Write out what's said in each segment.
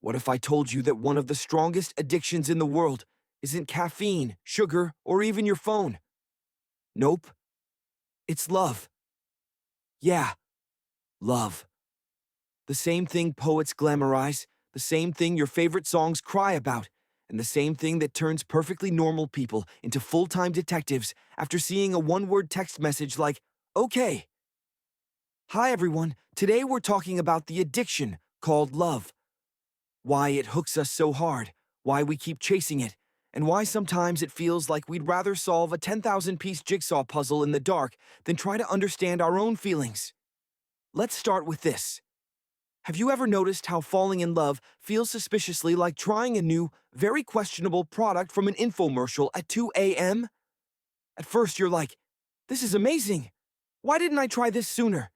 What if I told you that one of the strongest addictions in the world isn't caffeine, sugar, or even your phone? Nope, it's love. Yeah, love. The same thing poets glamorize, the same thing your favorite songs cry about, and the same thing that turns perfectly normal people into full-time detectives after seeing a one-word text message like, okay. Hi everyone, today we're talking about the addiction called love. Why it hooks us so hard, why we keep chasing it, and why sometimes it feels like we'd rather solve a 10,000-piece jigsaw puzzle in the dark than try to understand our own feelings. Let's start with this. Have you ever noticed how falling in love feels suspiciously like trying a new, very questionable product from an infomercial at 2 a.m.? At first you're like, this is amazing. Why didn't I try this sooner?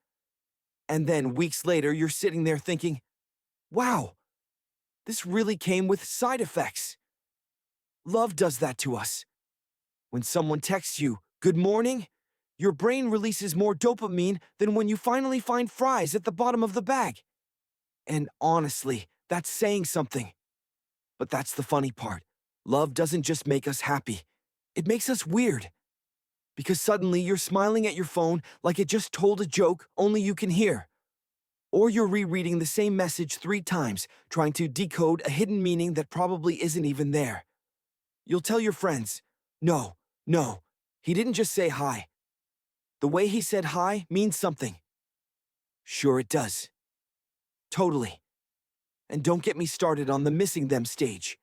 And then weeks later you're sitting there thinking, wow, this really came with side effects. Love does that to us. When someone texts you, good morning, your brain releases more dopamine than when you finally find fries at the bottom of the bag. And honestly, that's saying something. But that's the funny part. Love doesn't just make us happy. It makes us weird. Because suddenly you're smiling at your phone like it just told a joke only you can hear. Or you're rereading the same message 3 times, trying to decode a hidden meaning that probably isn't even there. You'll tell your friends, no, he didn't just say hi. The way he said hi means something. Sure it does. Totally. And don't get me started on the missing them stage.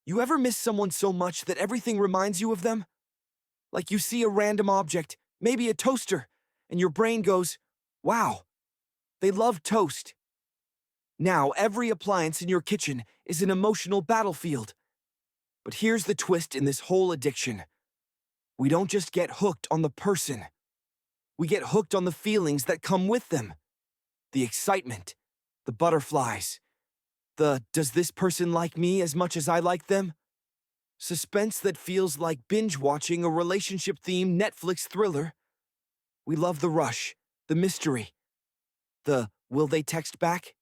You ever miss someone so much that everything reminds you of them? Like you see a random object, maybe a toaster, and your brain goes, wow, they love toast. Now every appliance in your kitchen is an emotional battlefield. But here's the twist in this whole addiction. We don't just get hooked on the person. We get hooked on the feelings that come with them. The excitement, the butterflies, the does this person like me as much as I like them? Suspense that feels like binge-watching a relationship-themed Netflix thriller. We love the rush, the mystery, the will they text back?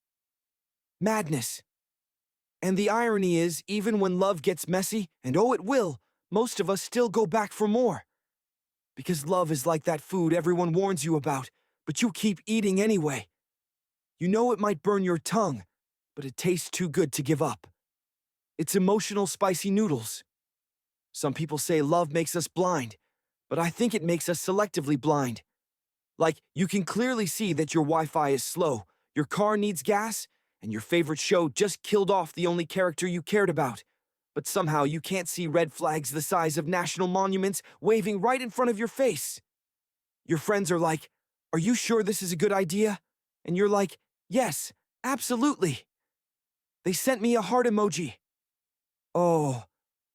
Madness. And the irony is, even when love gets messy, and oh it will, most of us still go back for more. Because love is like that food everyone warns you about, but you keep eating anyway. You know it might burn your tongue, but it tastes too good to give up. It's emotional spicy noodles. Some people say love makes us blind, but I think it makes us selectively blind. Like, you can clearly see that your Wi-Fi is slow, your car needs gas, and your favorite show just killed off the only character you cared about. But somehow you can't see red flags the size of national monuments waving right in front of your face. Your friends are like, are you sure this is a good idea? And you're like, yes, absolutely. They sent me a heart emoji. Oh,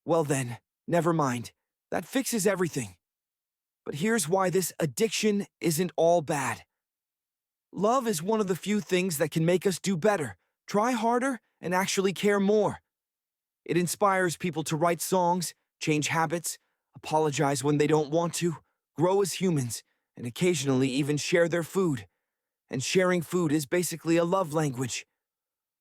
well then, never mind. That fixes everything. But here's why this addiction isn't all bad. Love is one of the few things that can make us do better, try harder, and actually care more. It inspires people to write songs, change habits, apologize when they don't want to, grow as humans, and occasionally even share their food. And sharing food is basically a love language.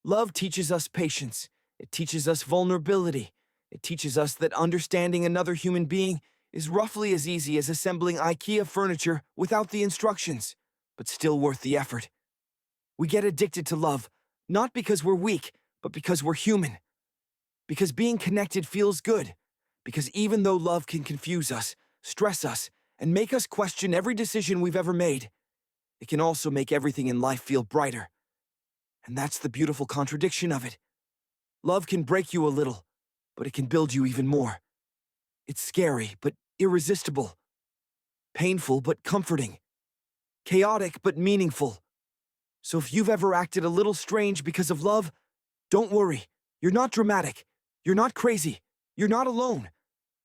Love teaches us patience. It teaches us vulnerability. It teaches us that understanding another human being is roughly as easy as assembling IKEA furniture without the instructions, but still worth the effort. We get addicted to love, not because we're weak, but because we're human. Because being connected feels good. Because even though love can confuse us, stress us, and make us question every decision we've ever made, it can also make everything in life feel brighter. And that's the beautiful contradiction of it. Love can break you a little, but it can build you even more. It's scary, but irresistible. Painful, but comforting. Chaotic, but meaningful. So if you've ever acted a little strange because of love, don't worry. You're not dramatic. You're not crazy. You're not alone.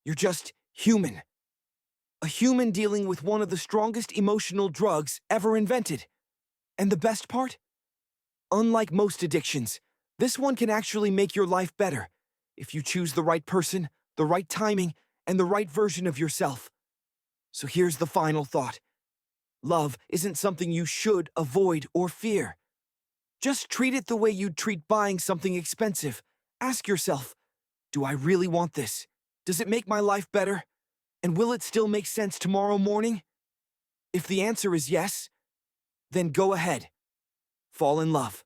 You're just human. A human dealing with one of the strongest emotional drugs ever invented. And the best part? Unlike most addictions, this one can actually make your life better if you choose the right person, the right timing, and the right version of yourself. So here's the final thought. Love isn't something you should avoid or fear. Just treat it the way you'd treat buying something expensive. Ask yourself, do I really want this? Does it make my life better? And will it still make sense tomorrow morning? If the answer is yes, then go ahead. Fall in love.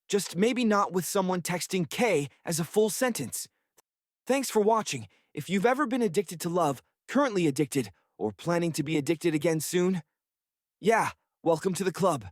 Just maybe not with someone texting K as a full sentence. Thanks for watching. If you've ever been addicted to love, currently addicted, or planning to be addicted again soon, yeah, welcome to the club.